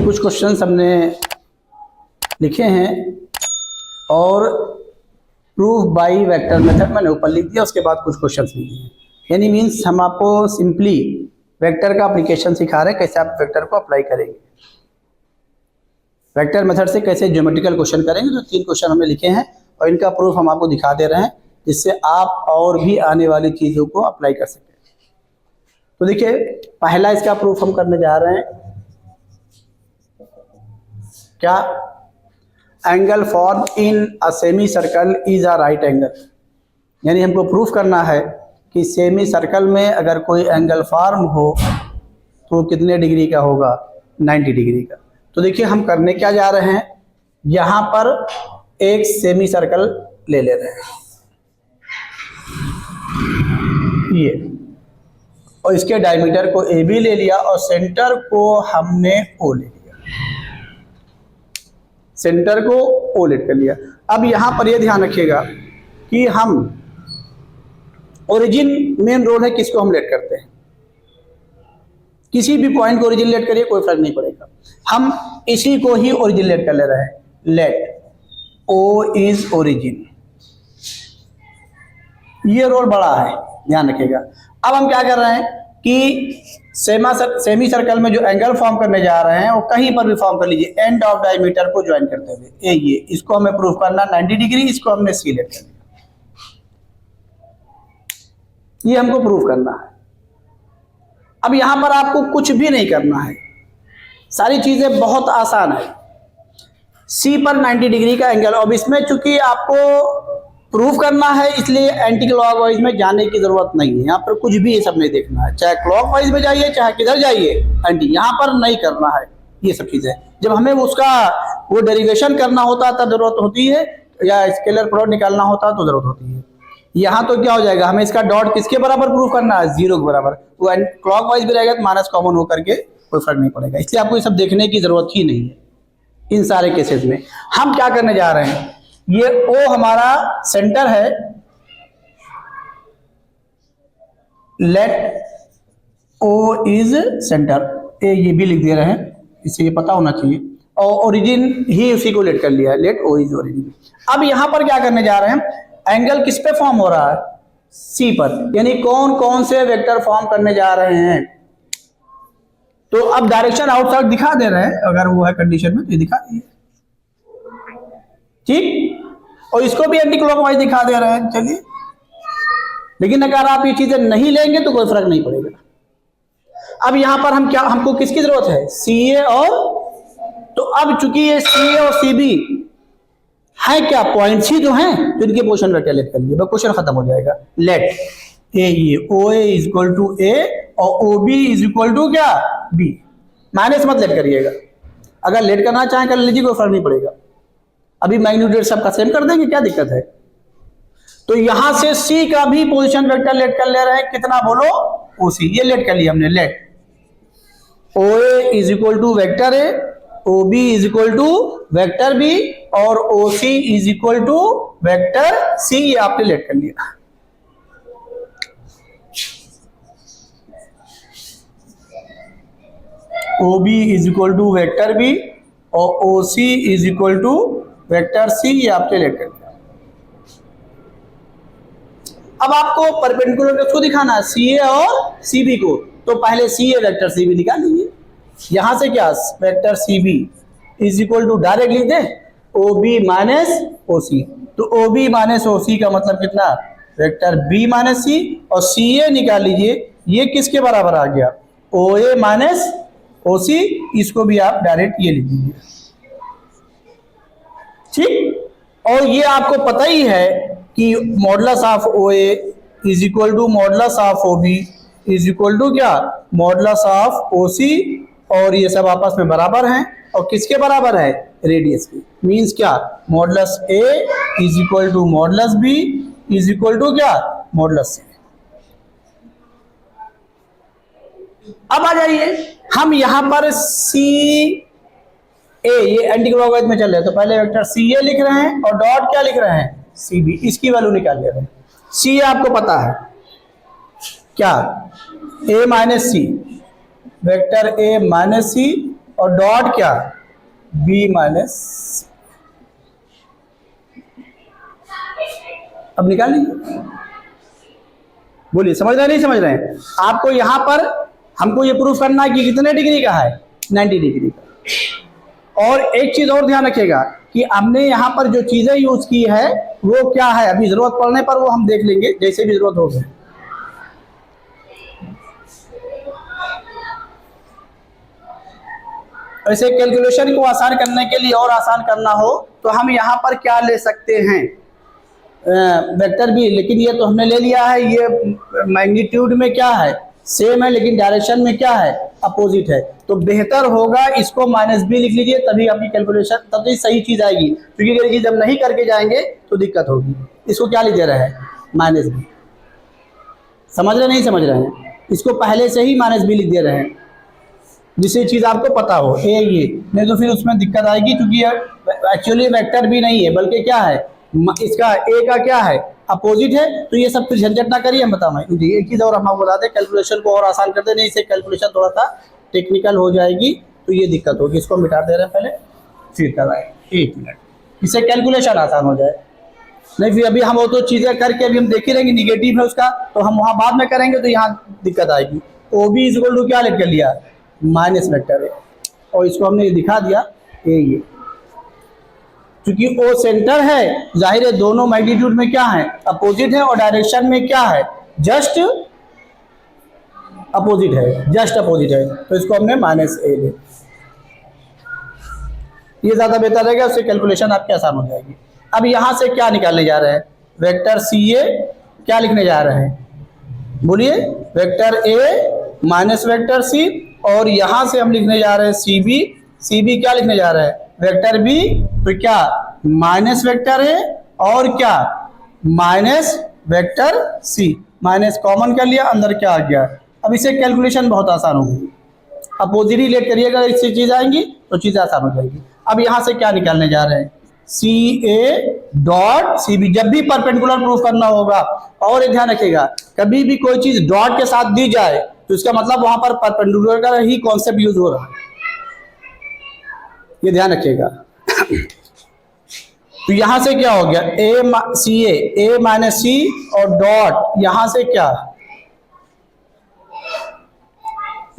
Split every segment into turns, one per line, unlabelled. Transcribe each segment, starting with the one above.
कुछ क्वेश्चंस हमने लिखे हैं और प्रूफ बाय वेक्टर मेथड मैंने ऊपर लिख दिया, उसके बाद कुछ क्वेश्चंस लिखे हैं। यानी मीन्स हम आपको सिंपली वेक्टर का एप्लीकेशन सिखा रहे हैं, कैसे आप वेक्टर को अप्लाई करेंगे, वेक्टर मेथड से कैसे ज्योमेट्रिकल क्वेश्चन करेंगे। तो 3 क्वेश्चन हमने लिखे हैं और इनका प्रूफ हम आपको दिखा दे रहे हैं, जिससे आप और भी आने वाली चीज़ों को अप्लाई कर सकें। तो देखिए, पहला इसका प्रूफ हम करने जा रहे हैं। क्या? Angle form in a semi circle is a right angle. यानी हमको प्रूफ करना है कि सेमी सर्कल में अगर कोई एंगल फॉर्म हो तो कितने डिग्री का होगा? 90 डिग्री का। तो देखिए, हम करने क्या जा रहे हैं, यहाँ पर एक सेमी सर्कल ले ले रहे हैं ये, और इसके डायमीटर को ए बी ले लिया और सेंटर को हमने ओ ले लिया, सेंटर को ओ लेट कर लिया। अब यहाँ पर यह ध्यान रखिएगा कि हम ओरिजिन मेन रोड है, किसको हम लेट करते हैं, किसी भी पॉइंट को ओरिजिन लेट करिए, कोई फर्क नहीं पड़ेगा, हम इसी को ही ओरिजिन लेट कर ले रहे हैं। लेट ओ इज ओरिजिन, ये रोड बड़ा है, ध्यान रखिएगा। अब हम क्या कर रहे हैं कि सेमी सर्कल में जो एंगल फॉर्म करने जा रहे हैं वो कहीं पर भी फॉर्म कर लीजिए, एंड ऑफ डायमीटर को ज्वाइन करते हुए ये इसको हमें प्रूफ करना 90 डिग्री, इसको हमने सी लेट कर लिया, ये हमको प्रूफ करना है। अब यहां पर आपको कुछ भी नहीं करना है, सारी चीजें बहुत आसान है। सी पर 90 डिग्री का एंगल, अब इसमें चूंकि आपको प्रूफ करना है इसलिए एंटी क्लॉकवाइज में जाने की जरूरत नहीं है। यहाँ पर कुछ भी ये सब नहीं देखना है, चाहे क्लॉकवाइज में जाइए चाहे किधर जाइए, एंटी यहाँ पर नहीं करना है। ये सब चीजें जब हमें उसका वो डेरिवेशन करना होता है तब जरूरत होती है, या स्केलर प्रोडक्ट निकालना होता है तो जरूरत होती है। यहाँ तो क्या हो जाएगा, हमें इसका डॉट किसके बराबर प्रूफ करना है? 0 के बराबर। वो क्लॉकवाइज भी रहेगा तो माइनस कॉमन होकर के कोई फर्क नहीं पड़ेगा, इसलिए आपको ये सब देखने की जरूरत ही नहीं है। इन सारे केसेस में हम क्या करने जा रहे हैं, ये ओ हमारा सेंटर है, लेट ओ इज सेंटर, ये भी लिख दे रहे हैं, इससे ये पता होना चाहिए। और ओरिजिन ही उसी को लेट कर लिया है, लेट ओ इज ओरिजिन। अब यहां पर क्या करने जा रहे हैं, एंगल किस पे फॉर्म हो रहा है? सी पर। यानी कौन कौन से वेक्टर फॉर्म करने जा रहे हैं, तो अब डायरेक्शन आउटसाइड दिखा दे रहे हैं, अगर वो है कंडीशन में तो दिखा दिए, ठीक। और इसको भी एंटी क्लॉकवाइज दिखा दे रहे हैं, चलिए। लेकिन अगर आप ये चीजें नहीं लेंगे तो कोई फर्क नहीं पड़ेगा। अब यहां पर हम क्या, हमको किसकी जरूरत है? सी ए और, तो अब चूंकि ये सी ए और सी बी है क्या, पॉइंट्स ही जो हैं, तो इनके पोजीशन वेक्टर लेट कर लिए, बस क्वेश्चन खत्म हो जाएगा। लेट ए, ये O A is equal to A और O B is equal to क्या? बी। माइनस मत लेट करिएगा, अगर लेट करना चाहें कर लीजिए, कोई फर्क नहीं पड़ेगा। अभी मैग्नीट्यूड सबका सेम कर देंगे, क्या दिक्कत है। तो यहां से सी का भी पोजीशन वेक्टर लेट कर ले रहे हैं, कितना बोलो? ओ सी, ये लेट कर लिया हमने। Let O A is equal to vector A, O B is equal to vector B और O C is equal to vector C, ये आपने लेट कर लिया। O B is equal to vector B और O C is equal to vector C, ये आपने let कर दिया। अब आपको परपेंडिकुलर किसको दिखाना है? सी ए और सी बी को। तो पहले सी ए वेक्टर सी बी निकाल लीजिए। यहां से क्या, vector C B is equal to direct लिख दे ओ बी माइनस ओ सी। तो ओ बी माइनस ओ सी का मतलब कितना? Vector B minus C. और सी ए निकाल लीजिए, ये किसके बराबर आ गया? ओ ए माइनस ओ सी। इसको भी आप डायरेक्ट ये लिख दीजिए, ठीक। और ये आपको पता ही है कि modulus of O A is equal to modulus of O B is equal to क्या? Modulus of O C. और ये सब आपस में बराबर हैं, और किसके बराबर है? रेडियस की। मीन्स क्या? Modulus A is equal to modulus B is equal to क्या? Modulus C. अब आ जाइए, हम यहां पर सी ए, ये एंटी क्लॉकवाइज में चल रहे हैं, तो पहले वेक्टर सी ए लिख रहे हैं और डॉट क्या लिख रहे हैं? C B. इसकी वैल्यू निकाल ले रहे हैं। सी ए आपको पता है क्या? A minus C, vector A minus C और डॉट क्या, बी माइनस। अब निकाल लीजिए, बोलिए समझ रहे हैं नहीं समझ रहे हैं? आपको यहां पर हमको ये प्रूफ करना है कि कितने डिग्री का है, 90 डिग्री का। और एक चीज और ध्यान रखिएगा कि हमने यहाँ पर जो चीजें यूज की है वो क्या है, अभी जरूरत पड़ने पर वो हम देख लेंगे जैसे भी जरूरत होगी। ऐसे कैलकुलेशन को आसान करने के लिए और आसान करना हो तो हम यहाँ पर क्या ले सकते हैं, वेक्टर भी, लेकिन ये तो हमने ले लिया है, ये मैग्नीट्यूड में क्या है, सेम है, लेकिन डायरेक्शन में क्या है, अपोजिट है। तो बेहतर होगा इसको माइनस बी लिख लीजिए, तभी आपकी कैलकुलेशन, तब तो सही चीज आएगी, क्योंकि अगर ये जब नहीं करके जाएंगे तो दिक्कत होगी। इसको क्या लिख दे रहे हैं, माइनस बी। समझ रहे नहीं समझ रहे हैं? इसको पहले से ही माइनस बी लिख दे रहे हैं, जिससे चीज आपको पता हो ए ये, नहीं तो फिर उसमें दिक्कत आएगी, क्योंकि एक्चुअली वेक्टर भी नहीं है बल्कि क्या है, इसका ए का क्या है, अपोजिट है। तो ये सब फिर झंझट ना करिए, हम बताऊँ जी। एक चीज और हम आपको बताते हैं, कैलकुलेशन को और आसान करते नहीं, इससे कैलकुलेशन थोड़ा सा टेक्निकल हो जाएगी तो ये दिक्कत होगी। इसको मिटा दे रहे हैं पहले, फिर कराए 1 मिनट, इससे कैलकुलेशन आसान हो जाए। नहीं फिर अभी हम वो तो चीजें करके अभी हम देख ही रहेंगे, निगेटिव है उसका तो हम वहां बाद में करेंगे तो यहाँ दिक्कत आएगी। O B is equal to क्या लिख लिया, माइनस वेक्टर है, और इसको हमने दिखा दिया ये, क्योंकि ओ सेंटर है, जाहिर है दोनों मैग्नीट्यूड में क्या है, अपोजिट है, और डायरेक्शन में क्या है, जस्ट अपोजिट है, जस्ट अपोजिट है, तो इसको हमने माइनस ए ले, ये ज्यादा बेहतर रहेगा, उससे कैलकुलेशन आपकी आसान हो जाएगी। अब यहां से क्या निकालने जा रहे हैं, वेक्टर सी ए क्या लिखने जा रहे हैं, बोलिए, vector A minus vector C, और यहां से हम लिखने जा रहे हैं सी बी, सी बी क्या लिखने जा रहे हैं, वेक्टर बी, तो क्या माइनस वेक्टर है और क्या minus vector C, minus common कर लिया, अंदर क्या आ गया। अब इसे कैलकुलेशन बहुत आसान होगी, अपोजिट ही लेट करिएगा, इससे चीज आएंगी तो चीज आसान हो जाएगी। अब यहां से क्या निकालने जा रहे हैं, सी ए डॉट सी बी, जब भी परपेंडिकुलर प्रूफ करना होगा, और एक ध्यान रखिएगा, कभी भी कोई चीज डॉट के साथ दी जाए तो इसका मतलब वहां पर परपेंडिकुलर का ही कॉन्सेप्ट यूज हो रहा है, ये ध्यान रखिएगा। तो यहां से क्या हो गया, ए सी ए माइनस सी, और डॉट यहां से क्या,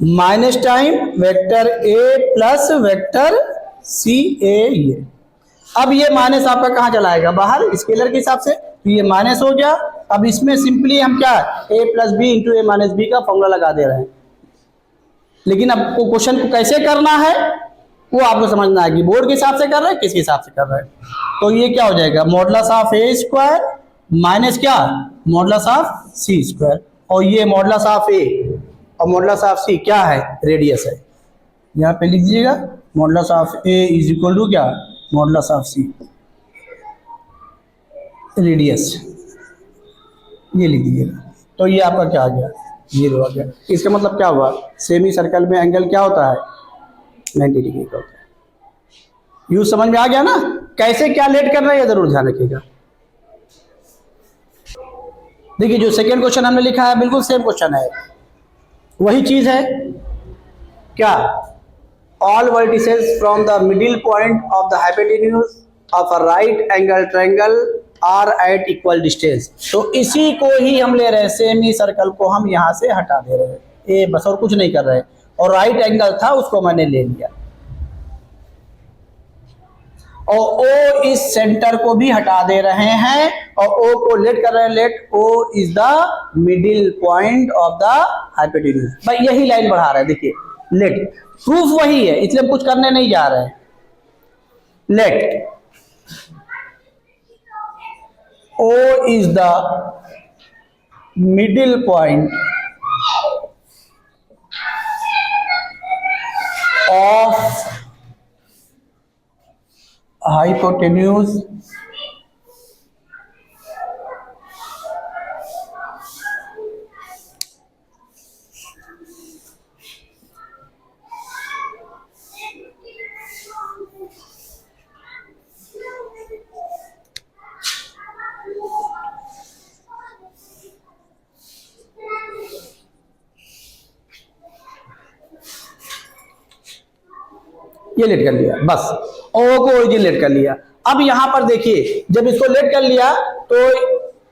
minus time vector A plus vector C A, ये अब ये माइनस आपका कहाँ चलाएगा, बाहर स्केलर के हिसाब से, तो ये माइनस हो गया। अब इसमें सिंपली हम क्या, ए प्लस बी इंटू ए माइनस बी का फॉर्मूला लगा दे रहे हैं, लेकिन अब क्वेश्चन को कैसे करना है वो आपको समझना है कि बोर्ड के हिसाब से कर रहे हैं, किसके हिसाब से कर रहे हैं। तो ये क्या हो जाएगा, modulus of A square minus क्या, मॉडुलस ऑफ सी स्क्वायर, और ये मॉडुलस ऑफ ए और मॉडुलस ऑफ सी क्या है, रेडियस है, यहाँ पे लिख दीजिएगा, modulus of A is equal to क्या, मॉडुलस ऑफ सी, रेडियस, ये लिख दीजिएगा। तो ये आपका क्या आ गया, ये हो गया। इसका मतलब क्या हुआ, सेमी सर्कल में एंगल क्या होता है, 90 डिग्री का होता है। यूज समझ में आ गया ना, कैसे क्या लेट करना है ये जरूर ध्यान रखिएगा। देखिए जो सेकेंड क्वेश्चन हमने लिखा है बिल्कुल सेम क्वेश्चन है, वही चीज है क्या, all vertices from the middle point of the hypotenuse of a right angle triangle are at equal distance। तो इसी को ही हम ले रहे हैं, सेमी सर्कल को हम यहां से हटा दे रहे हैं, ये बस और कुछ नहीं कर रहे हैं, और राइट एंगल था उसको मैंने ले लिया, और ओ इस सेंटर को भी हटा दे रहे हैं, और ओ को लेट कर रहे हैं, let O is the middle point of the hypotenuse, भाई यही लाइन बढ़ा रहे हैं, देखिए लेट, प्रूफ वही है इसलिए हम कुछ करने नहीं जा रहे हैं। Let O is the middle point of hypotenuse ये लेट कर लिया, बस ओ को ओरिजिन लेट कर लिया। अब यहां पर देखिए, जब इसको लेट कर लिया तो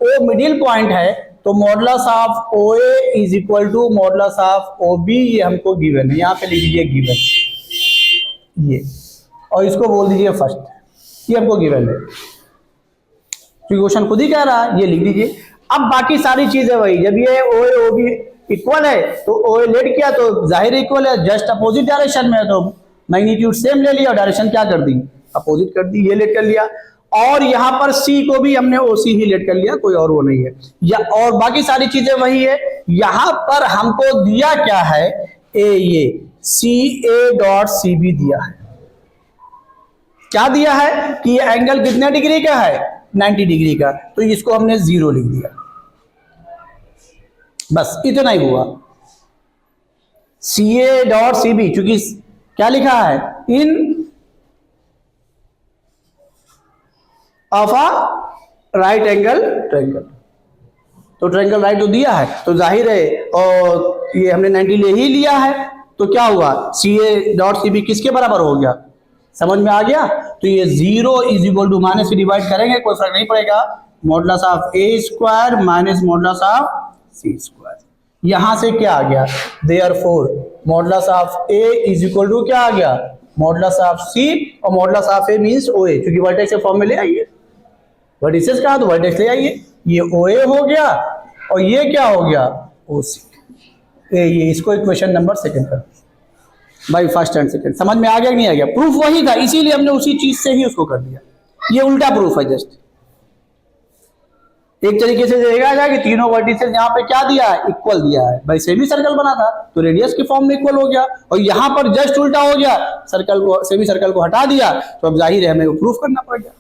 ओ मिडिल पॉइंट है, तो modulus of O A is equal to modulus of O B, ये हमको गिवन है, यहां पे लिख दीजिए गिवन ये, और इसको बोल दीजिए फर्स्ट, ये हमको गिवन है क्योंकि क्वेश्चन खुद ही कह रहा है, ये लिख दीजिए। अब बाकी सारी चीजें वही, जब ये ओ ए ओ बी इक्वल है तो ओ ए लेट किया तो जाहिर इक्वल है, जस्ट अपोजिट डायरेक्शन में है तो मैग्नीट्यूड सेम ले लिया और डायरेक्शन क्या कर दी, अपोजिट कर दी, ये लेट कर लिया। और यहां पर सी को भी हमने ओसी ही लेट कर लिया, कोई और वो नहीं है, या और बाकी सारी चीजें वही है। यहां पर हमको दिया क्या है, ए ये सी ए डॉट सी बी दिया है, क्या दिया है कि ये एंगल कितने डिग्री का है, 90 डिग्री का, तो इसको हमने 0 लिख दिया, बस इतना ही हुआ। सी ए डॉट सी बी, चूंकि क्या लिखा है, in of a right angle triangle, तो ट्रायंगल राइट तो दिया है तो जाहिर है, और ये हमने 90 ले ही लिया है, तो क्या हुआ, सी ए डॉट सी बी किसके बराबर हो गया, समझ में आ गया। तो ये 0 इज इक्वल टू, माइनस से डिवाइड करेंगे कोई फर्क नहीं पड़ेगा, modulus of A square minus modulus of C square, यहां से क्या आ गया, therefore modulus of A is equal to क्या आ गया, मॉडुलस ऑफ सी, और modulus of A means O A, क्योंकि वर्टेक्स के फॉर्म में ले आइए, वर्टिसेस कहा तो वर्टेक्स ले आइए, ये ओ ए हो गया और ये क्या हो गया, ओ सी। ये इसको इक्वेशन नंबर सेकंड कर भाई, फर्स्ट एंड सेकंड समझ में आ गया कि नहीं आ गया, प्रूफ वही था इसीलिए हमने उसी चीज से ही उसको कर दिया, ये उल्टा प्रूफ है जस्ट। एक तरीके से देखा जाए कि तीनों वर्टिसेस यहाँ पे क्या दिया है, इक्वल दिया है, भाई सेमी सर्कल बना था तो रेडियस के फॉर्म में इक्वल हो गया, और यहाँ पर जस्ट उल्टा हो गया, सर्कल को सेमी सर्कल को हटा दिया, तो अब जाहिर है हमें प्रूफ करना पड़ गया,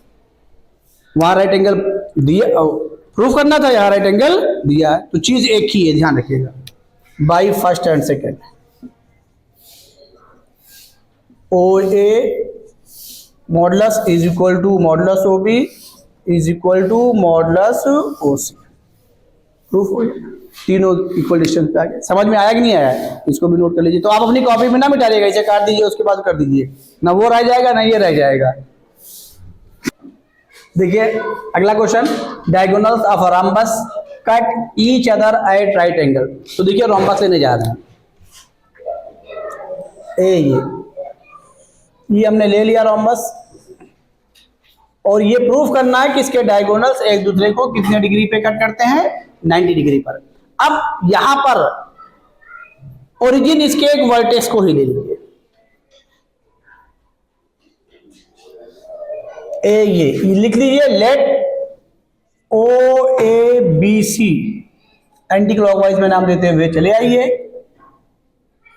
वहां राइट एंगल दिया, प्रूफ करना था, यहाँ राइट एंगल दिया है, तो चीज एक ही है, ध्यान रखिएगा, by first and second O A modulus is equal to modulus O B is equal to modulus O C, proof हो गया, तीनों इक्वल डिस्टेंस पे आ गए। समझ में आया कि नहीं आया, इसको भी नोट कर लीजिए। तो आप अपनी कॉपी में ना मिटाइएगा, इसे काट दीजिए, उसके बाद कर दीजिए, ना वो रह जाएगा ना ये रह जाएगा। देखिए अगला question, diagonals of rhombus cut each other at right angle. तो देखिए रॉम्बस लेने जा रहे हैं, ये हमने ले लिया रॉम्बस, और ये प्रूफ करना है कि इसके डायगोनल्स एक दूसरे को कितने डिग्री पे कट करते हैं, 90 डिग्री पर। अब यहां पर ओरिजिन इसके एक वर्टेक्स को ही ले लीजिए, ये लिख लीजिए, let O A B C, anti clockwise में नाम देते हुए चले आइए,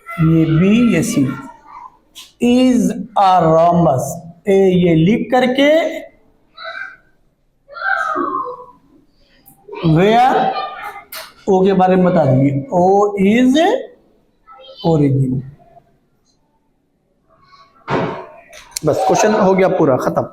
ये बी ये सी, इज अ रॉम्बस, ये लिख करके वेयर ओ के बारे में बता दीजिए, ओ इज ओरिजिन, बस क्वेश्चन हो गया पूरा खत्म।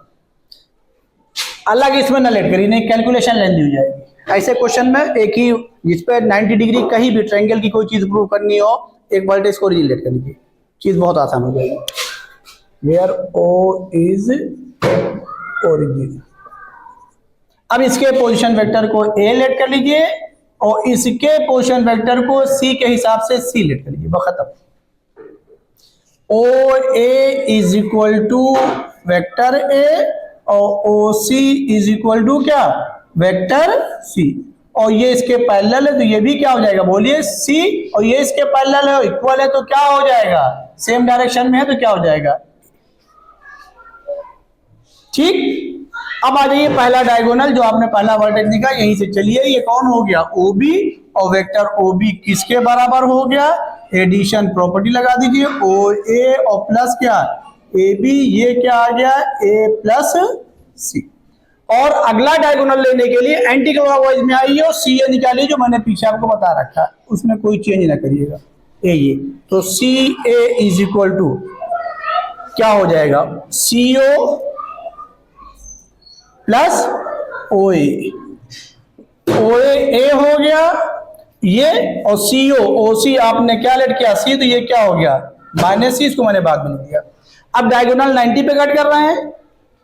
अलग इसमें न लेट करिए, नहीं कैलकुलेशन लेंदी हो जाएगी। ऐसे क्वेश्चन में एक ही जिस पे 90 डिग्री कहीं भी ट्रायंगल की कोई चीज प्रूव करनी हो, एक वर्टेक्स को ओरिजिन लेट कर लीजिए, चीज बहुत आसान हो जाएगी। वेयर ओ इज ओरिजिन, अब इसके पोजीशन वेक्टर को ए लेट कर लीजिए और इसके पोजीशन वेक्टर को सी के हिसाब से सी लेट कर लीजिए, बस खत्म। O A is equal to vector A और O C is equal to क्या, वेक्टर सी, और ये इसके पैरेलल है तो ये भी क्या हो जाएगा, बोलिए सी, और ये इसके पैरेलल है इक्वल है तो क्या हो जाएगा, सेम डायरेक्शन में है तो क्या हो जाएगा, ठीक। अब आ जाइए पहला डायगोनल, जो आपने पहला वर्टेक्स दिखा यहीं से चलिए, ये कौन हो गया, ओ बी, और वेक्टर ओ बी किसके बराबर हो गया, एडिशन प्रॉपर्टी लगा दीजिए, ओ ए और प्लस क्या ए बी, ये क्या आ गया ए प्लस सी। और अगला डायगोनल लेने के लिए एंटी क्लॉकवाइज में आइए और सी ए निकालिए, जो मैंने पीछे आपको बता रखा है, उसमें कोई चेंज ना करिएगा, ये तो सी ए इज इक्वल टू क्या हो जाएगा, सी ओ प्लस ओ ए हो गया ये, और सी ओ सी आपने क्या लेट किया सी, तो ये क्या हो गया माइनस सी, इसको मैंने बाद में लिख दिया। अब डायगोनल 90 पे कट कर रहे हैं,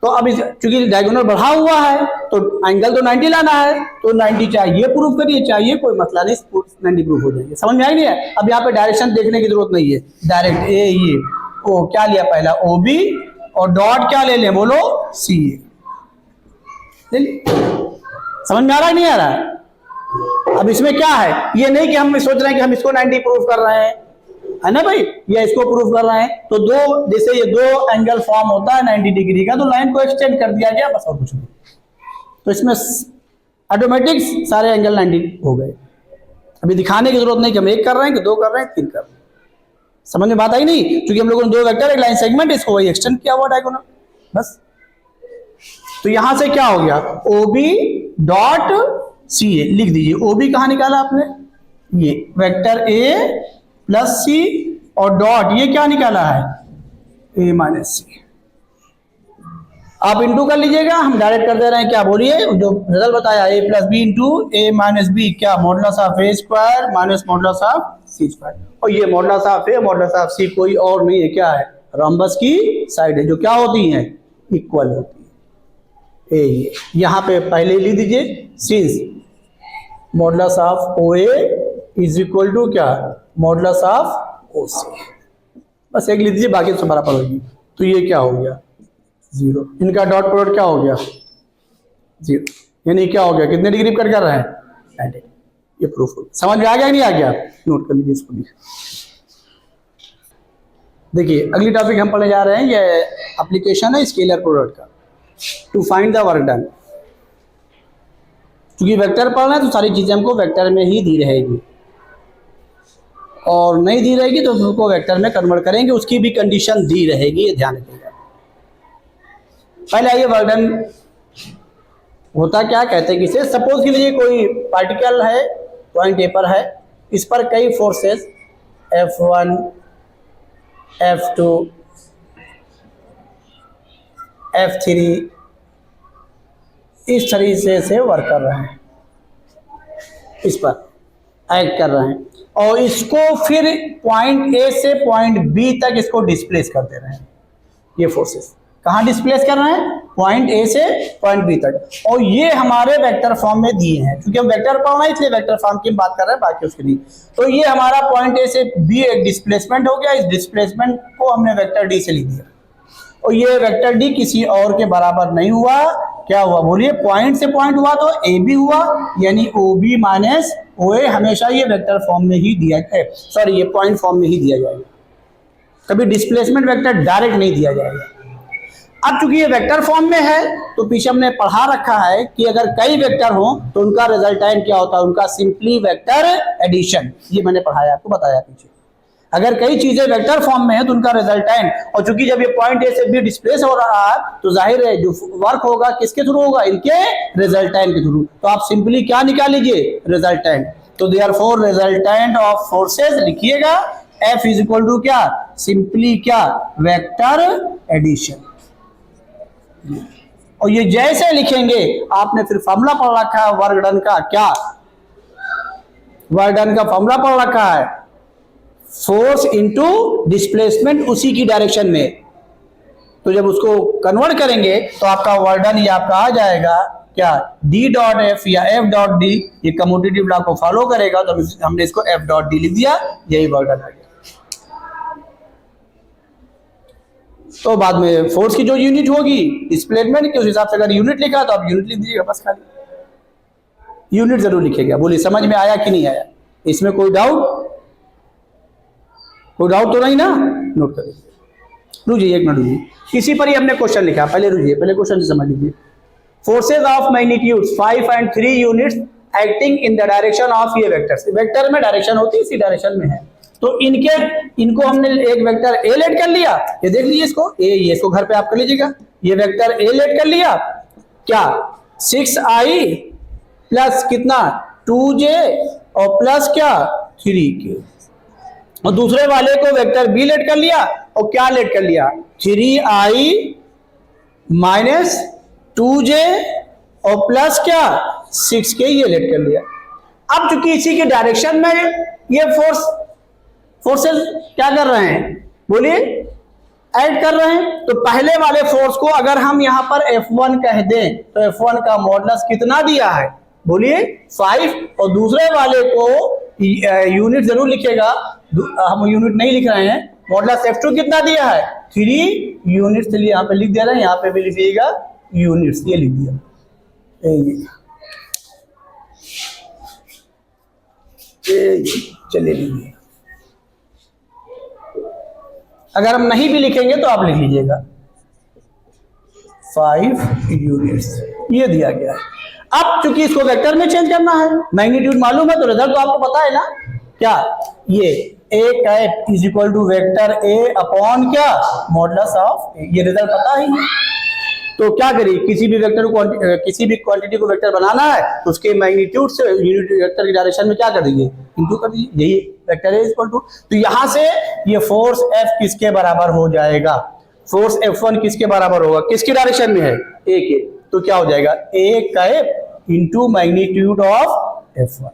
तो अब चूंकि डायगोनल बढ़ा हुआ है तो एंगल तो 90 लाना है, तो 90 चाहिए प्रूफ करिए, चाहिए कोई मसला नहीं, 90 प्रूफ हो जाएंगे। समझ में आई नहीं है? अब यहाँ पे डायरेक्शन देखने की जरूरत नहीं है, डायरेक्ट ए ये ओ क्या लिया पहला ओ बी और डॉट क्या ले लें बोलो सी ए। समझ में आ रहा है नहीं आ रहा है? अब इसमें क्या है, ये नहीं कि हम सोच रहे हैं कि हम इसको 90 प्रूफ कर रहे हैं, है ना भाई, या इसको प्रूफ कर रहे हैं, तो दो जैसे ये दो एंगल फॉर्म होता है 90 डिग्री का, तो लाइन को एक्सटेंड कर दिया गया बस और कुछ नहीं, तो इसमें ऑटोमेटिक सारे एंगल 90 हो गए। अभी दिखाने की जरूरत नहीं कि हम एक कर रहे हैं कि दो कर रहे हैं 3 कर रहे हैं। समझ में बात आई नहीं? क्योंकि हम लोगों ने 2 वेक्टर एक लाइन सेगमेंट इसको वही एक्सटेंड किया हुआ डायगोनल बस। तो यहां से क्या हो गया, OB डॉट CA लिख दीजिए। OB कहां निकाला आपने, ये वेक्टर A प्लस C और डॉट ये क्या निकाला है A माइनस C। आप इंटू कर लीजिएगा, हम डायरेक्ट कर दे रहे हैं, क्या बोलिए जो रिजल्ट बताया A plus B into A minus B, क्या modulus of A square minus modulus of C square. और ये modulus of A modulus of C कोई और नहीं है, क्या है, रॉम्बस की साइड है जो क्या होती हैं, इक्वल होती है। ये यहाँ पे पहले लिख दीजिए, since modulus of OA is equal to क्या, मॉडुलस ऑफ OC, बस एक लिख दीजिए, बाकी तो बराबर होगी। तो ये क्या हो गया 0, इनका डॉट प्रोडक्ट क्या हो गया 0, यानी क्या हो गया, कितने डिग्री कट कर रहे हैं 90। ये प्रूफ हो गया। समझ में आ गया नहीं आ गया, नोट कर लीजिए इसको भी। देखिए अगली टॉपिक हम पढ़ने जा रहे हैं, ये एप्लीकेशन है स्केलर प्रोडक्ट का, to find the work done. क्योंकि वेक्टर पढ़ना है तो सारी चीजें हमको वेक्टर में ही दी रहेगी, और नहीं दी रहेगी तो उसको वेक्टर में कन्वर्ट करेंगे, उसकी भी कंडीशन दी रहेगी, ये ध्यान रखिएगा। पहले आइए वर्क डन होता क्या, कहते हैं किसे, सपोज के लिए कोई पार्टिकल है, पॉइंट ए पर है, इस पर कई फोर्सेस F1 F2 F3 इस तरीके से वर्क कर रहे हैं, इस पर एक्ट कर रहे हैं, और इसको फिर पॉइंट ए से पॉइंट बी तक इसको डिस्प्लेस कर दे रहे हैं। ये फोर्सेस कहाँ डिस्प्लेस कर रहे हैं, पॉइंट ए से पॉइंट बी तक, और ये हमारे वेक्टर फॉर्म में दिए हैं। क्योंकि हम वेक्टर पढ़ना है इसलिए वेक्टर फॉर्म की बात कर रहे हैं, बाकी उसके लिए। तो ये हमारा पॉइंट ए से बी एक डिस्प्लेसमेंट हो गया, इस डिस्प्लेसमेंट को हमने वेक्टर डी से लिख दिया, और ये वेक्टर डी किसी और के बराबर नहीं हुआ, क्या हुआ बोलिए, पॉइंट से पॉइंट हुआ तो ए बी हुआ, यानी ओ बी माइनस ओ ए हमेशा ये वेक्टर फॉर्म में ही दिया है, सॉरी ये पॉइंट फॉर्म में ही दिया जाएगा, कभी डिस्प्लेसमेंट वेक्टर डायरेक्ट नहीं दिया जाएगा। अब चूंकि ये वेक्टर फॉर्म में है तो पीछे हमने पढ़ा रखा है कि अगर कई वेक्टर हो तो उनका रिजल्टेंट क्या होता है, उनका सिंपली वेक्टर एडिशन, ये मैंने पढ़ाया आपको, बताया पीछे। अगर कई चीजें वेक्टर फॉर्म में है तो उनका रिजल्टेंट, और चूंकि जब ये पॉइंट ए से बी डिस्प्लेस हो रहा है तो जाहिर है जो वर्क होगा किसके थ्रू होगा, इनके रिजल्टेंट के थ्रू। तो आप सिंपली क्या निकाल लीजिए, रिजल्टेंट। तो देयरफॉर रिजल्टेंट ऑफ फोर्सेस लिखिएगा F इज इक्वल टू क्या, सिंपली क्या, वेक्टर एडिशन। और ये जैसे लिखेंगे, आपने फिर फॉर्मूला पढ़ रखा है वर्क डन का, क्या वर्क डन का फॉर्मूला पढ़ रखा है, फोर्स इनटू डिस्प्लेसमेंट उसी की डायरेक्शन में। तो जब उसको कन्वर्ट करेंगे तो आपका वर्क डन ये आपका आ जाएगा क्या, D डॉट F या F डॉट D, ये कम्यूटेटिव लॉ को फॉलो करेगा, तो हमने इसको F डॉट D लिख दिया, यही वर्क डन आ गया। तो बाद में फोर्स की जो यूनिट होगी डिस्प्लेसमेंट के उस हिसाब से अगर यूनिट लिखा तो आप यूनिट लिख दीजिएगा, बस खाली यूनिट जरूर लिखेगा। बोलिए समझ में आया कि नहीं आया, इसमें कोई डाउट तो नहीं ना, नोट कर लीजिए। रुझिए एक मिनट रुझिए, इसी पर ही हमने क्वेश्चन लिखा, पहले रुझिए, पहले क्वेश्चन से समझ लीजिए। Forces of magnitude 5 and 3 units acting in the direction of, ये वेक्टर्स, वेक्टर में डायरेक्शन होती है, इसी डायरेक्शन में है, तो इनको हमने एक वेक्टर ए लेट कर लिया, ये देख लीजिए इसको ए, ये इसको घर पे आप कर लीजिएगा, ये वेक्टर ए लेट कर लिया, क्या 6i प्लस कितना 2j और प्लस क्या 3k, और दूसरे वाले को वेक्टर बी लेट कर लिया, और क्या लेट कर लिया 3i माइनस 2j और प्लस क्या 6k, ये लेट कर लिया। अब चूंकि इसी के डायरेक्शन में ये फोर्सेस क्या कर रहे हैं, बोलिए ऐड कर रहे हैं, तो पहले वाले फोर्स को अगर हम यहां पर F1 कह दें तो F1 का मॉडुलस कितना दिया है, बोलिए 5, और दूसरे वाले को यूनिट जरूर लिखेगा, हम यूनिट नहीं लिख रहे हैं, मॉडुलस F2 कितना दिया है 3 यूनिट्स, चलिए यहाँ पे लिख दे रहे हैं, यहाँ पे भी लिखिएगा यूनिट्स, ये लिख दिया। चलिए लीजिए, अगर हम नहीं भी लिखेंगे तो आप लिख लीजिएगा 5 यूनिट्स, ये दिया गया है। अब चूंकि इसको वेक्टर में चेंज करना है, मैग्नीट्यूड मालूम है तो रिजल्ट तो आपको पता है ना, क्या ये A cap is equal to vector A upon क्या मॉडुलस ऑफ A, ये रिजल्ट पता ही है। तो क्या करिए, किसी भी वेक्टर को किसी भी क्वांटिटी को वेक्टर बनाना है तो उसके मैग्नीट्यूड से यूनिट वेक्टर की डायरेक्शन में क्या कर दीजिए, इंटू कर दीजिए, यही वेक्टर A इक्वल टू। तो यहां से ये फोर्स F किसके बराबर हो जाएगा, फोर्स F1 किसके बराबर होगा, किसकी डायरेक्शन में है A के, तो क्या हो जाएगा A cap into magnitude of F1।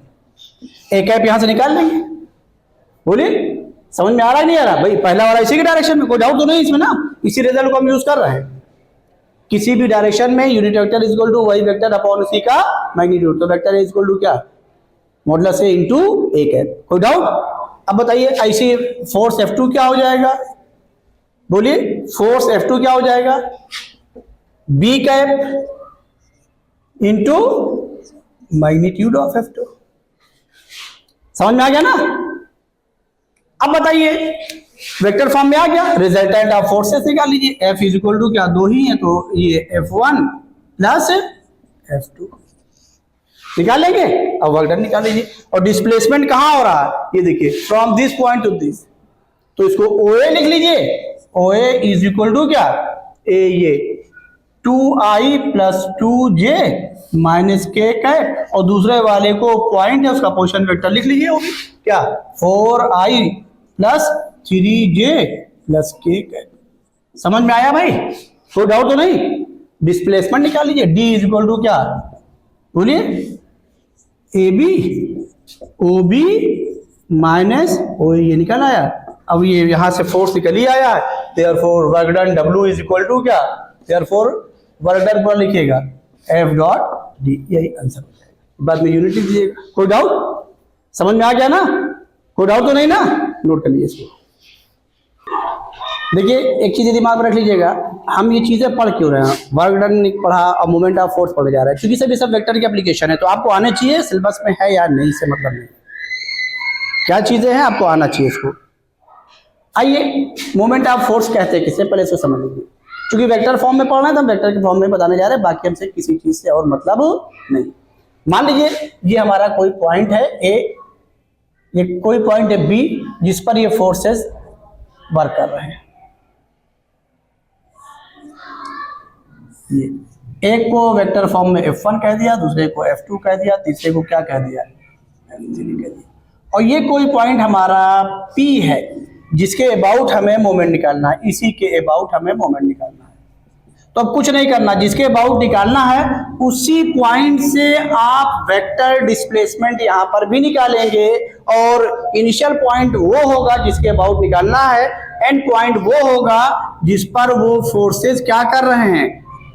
A cap यहां से निकाल लेंगे, बोलिए समझ में आ रहा है नहीं आ रहा, भाई पहला वाला इसी के डायरेक्शन में, कोई डाउट तो नहीं इसमें ना, इसी रिजल्ट को हम यूज कर रहे हैं। किसी भी डायरेक्शन में unit vector is equal to Y vector upon उसी का मैग्नीट्यूड, तो वेक्टर इज इक्वल टू क्या modulus A into A cap, कोई डाउट। अब बताइए ऐसे फोर्स F2 क्या हो जाएगा, बोलिए फोर्स F2 क्या हो जाएगा, B cap into magnitude of F2, समझ में आ गया ना। अब बताइए वेक्टर फॉर्म में आ गया, रिजल्टेंट ऑफ फोर्सेस निकाल लीजिए, F इज इक्वल टू क्या, दो ही है तो ये F1 प्लस F2 निकाल लेंगे। अब वर्क डन निकाल लीजिए, और डिस्प्लेसमेंट कहां हो रहा है, ये देखिए from this point two this, तो इसको OA लिख लीजिए, OA इज इक्वल टू क्या A, ये 2I plus 2J minus K cap, और दूसरे वाले को पॉइंट है उसका पोजीशन वेक्टर लिख लीजिए, वो भी क्या 4I plus 3J plus K cap. समझ में आया भाई, कोई डाउट तो नहीं। डिस्प्लेसमेंट निकाल लीजिए, D इज इक्वल टू क्या, बोलिए AB OB माइनस OA, ये निकल आया। अब ये यहां से फोर्स निकल ही आया है, therefore work done W is equal to क्या, देयरफॉर वर्क डन पर लिखिएगा F डॉट D, यही आंसर हो जाएगा, बाद में यूनिट लिख दीजिएगा। कोई डाउट, समझ में आ गया ना, कोई डाउट तो नहीं ना, नोट कर लीजिए इसको। देखिए एक चीज दिमाग में रख लीजिएगा, हम ये चीजें पढ़ क्यों रहे हैं, वर्क डन पढ़ा और मोमेंट ऑफ फोर्स पढ़े जा रहे हैं, क्योंकि सभी सब वेक्टर की एप्लीकेशन है, तो आपको आने चाहिए, सिलेबस में है या नहीं से मतलब नहीं, क्या चीजें हैं आपको आना चाहिए इसको। आइए मोमेंट ऑफ फोर्स कहते हैं किसे, पहले इसको समझ लीजिए, क्योंकि वेक्टर फॉर्म में पढ़ना है तो हम वेक्टर के फॉर्म में बताने जा रहे हैं, बाकी हमसे किसी चीज से और मतलब नहीं। मान लीजिए ये हमारा कोई पॉइंट है A, ये कोई पॉइंट है B जिस पर ये फोर्सेस वर्क कर रहे हैं, ये एक को वेक्टर फॉर्म में F1 कह दिया, दूसरे को F2 कह दिया, तीसरे को क्या कह दिया F3 कह दिया, और ये कोई पॉइंट हमारा P है जिसके अबाउट हमें मोमेंट निकालना है, इसी के अबाउट हमें मोमेंट निकालना है। तो अब कुछ नहीं करना, जिसके अबाउट निकालना है उसी पॉइंट से आप वेक्टर डिस्प्लेसमेंट यहां पर भी निकालेंगे, और इनिशियल पॉइंट वो होगा जिसके अबाउट निकालना है, एंड पॉइंट वो होगा जिस पर वो फोर्सेस क्या कर रहे हैं,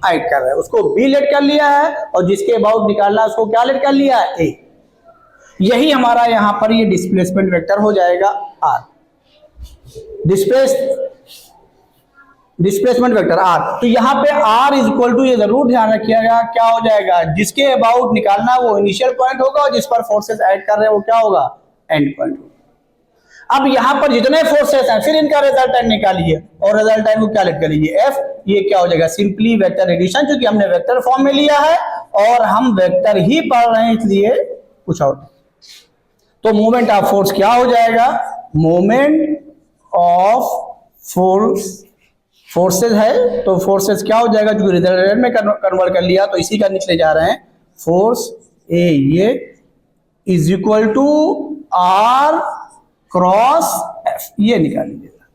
ऐड कर रहे हैं, उसको B लेट कर लिया है, और जिसके अबाउट निकालना है उसको क्या लेट कर लिया है, A। यही हमारा यहां पर ये डिस्प्लेसमेंट वेक्टर हो जाएगा R, डिस्प्लेसमेंट वेक्टर R। तो यहाँ पे R इज इक्वल टू, ये जरूर ध्यान रखिएगा, क्या हो जाएगा, जिसके अबाउट निकालना वो इनिशियल पॉइंट होगा, और जिस पर फोर्सेस ऐड कर रहे हैं वो क्या होगा, एंड पॉइंट होगा। अब यहाँ पर जितने फोर्सेस हैं फिर इनका रिजल्टेंट निकालिए, और रिजल्टेंट को क्या लिख कर लीजिए F, ये क्या हो जाएगा सिंपली वेक्टर एडिशन, क्योंकि हमने वेक्टर फॉर्म में लिया है और हम वेक्टर ही पढ़ रहे हैं इसलिए कुछ और। तो मोमेंट ऑफ फोर्स क्या हो जाएगा, मोमेंट ऑफ फोर्सेस है, तो फोर्सेस क्या हो जाएगा, जो रिजल्टेंट में कन्वर्ट कर लिया तो इसी का निकले जा रहे हैं, फोर्स A ये is equal to R cross F, ये निकाल लीजिएगा।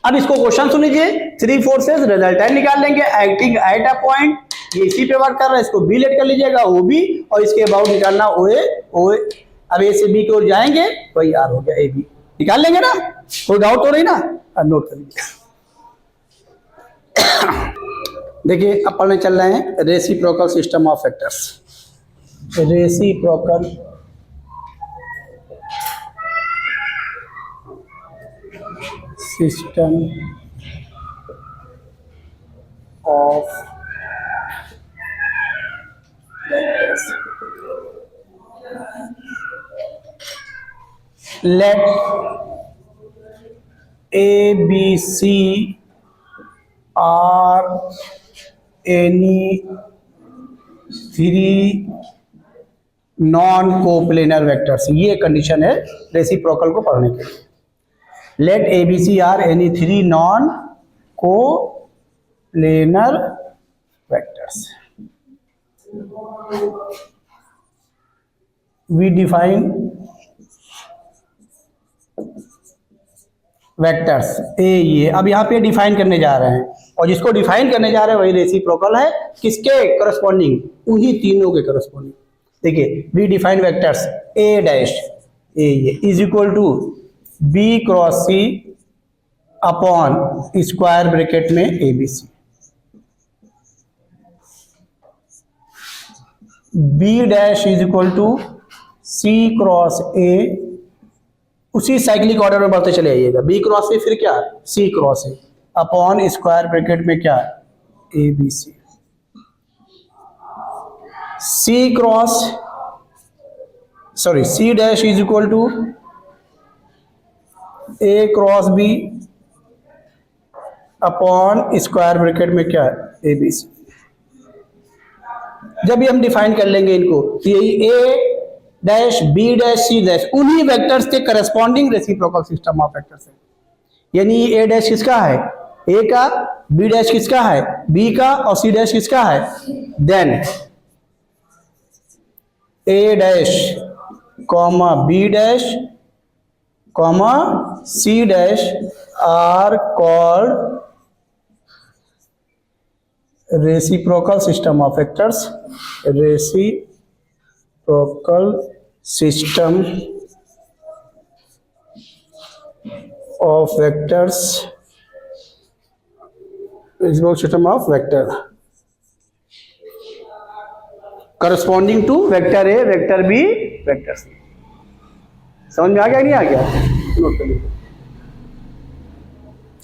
अब इसको क्वेश्चन सुन लीजिए, 3 फोर्सेस रिजल्टेंट निकाल लेंगे एक्टिंग एट अ पॉइंट, ये इसी पे वर्क कर रहा है, इसको B लेट कर लीजिएगा, OB, और इसके अबाउट निकालना OA। अब A से B की ओर जाएंगे, वही R हो गया AB। निकाल लेंगे ना, कोई डाउट तो नहीं ना? नोट कर लीजिए। देखिए अब पढ़ने चल रहे हैं reciprocal system of vectors. Reciprocal system of vectors. Let A, B, C are any three non coplanar vectors. ये कंडीशन है रेसिप्रोकल को पढ़ने के लिए। Let A B C are any three non coplanar vectors. We define vectors A, ये अब यहाँ पे डिफाइन करने जा रहे हैं, और जिसको डिफाइन करने जा रहे हैं वही रेसिप्रोकल है। किसके करस्पॉन्डिंग? उन्हीं तीनों के करस्पॉन्डिंग। देखिए we define vectors A dash A ये is equal to B cross C upon square bracket में A B C. B dash is equal to C cross A, उसी साइक्लिक ऑर्डर में बढ़ते चले आइएगा। बी क्रॉस ए फिर क्या? C cross A upon square bracket में क्या? A B C. C cross sorry C dash is equal to A cross B upon square bracket में क्या? A B C. जब ये हम डिफाइन कर लेंगे इनको तो यही A dash B dash C dash उन्हीं वेक्टर्स के corresponding reciprocal system of vectors है। यानी ए डैश किसका है? ए का। बी डैश किसका है? बी का। और सी डैश किसका है? Then A dash comma B dash comma C dash are called reciprocal system of vectors. Reciprocal system of vectors, reciprocal system of vector corresponding to vector A, vector B, vector C. समझ में आ गया नहीं आ गया? Note कर लीजिए।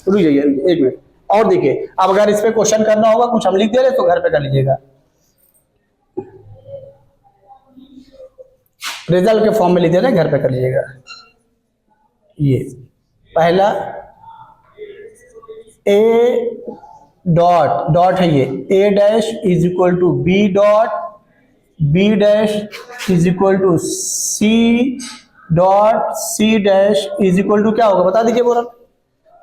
रुक जाइए एक मिनट और देखिए। अब अगर इस पे क्वेश्चन करना होगा, कुछ हम लिख दे रहे तो घर पे कर लीजिएगा, रिजल्ट के फॉर्म में लिख दे रहे, घर पे कर लीजिएगा। ये पहला ए डॉट डॉट है, ये A dash is equal to B dot, B dash is equal to C dot, C dash is equal to क्या होगा बता दीजिए बोला।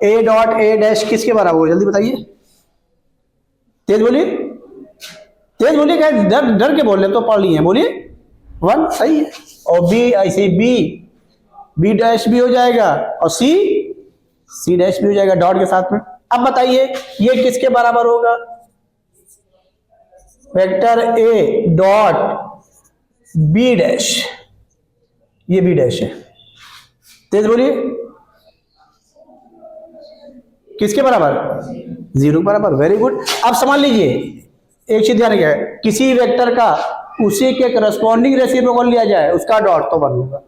ए डॉट ए डैश किसके बराबर हो? जल्दी बताइए, तेज बोलिए, तेज बोलिए। क्या डर डर के बोल रहे तो पढ़ लिए हैं, बोलिए। 1 सही है। और बी ऐसे बी, बी डैश भी हो जाएगा और सी, सी डैश भी हो जाएगा डॉट के साथ में। अब बताइए ये किसके बराबर होगा? Vector A dot B dash, ये बी डैश है। तेज बोलिए, किसके बराबर? 0 के बराबर। Very good. अब समझ लीजिए एक चीज ध्यान रखिए, किसी वेक्टर का उसी के करस्पॉन्डिंग रेसिप्रोकल लिया जाए उसका डॉट तो 1 होगा।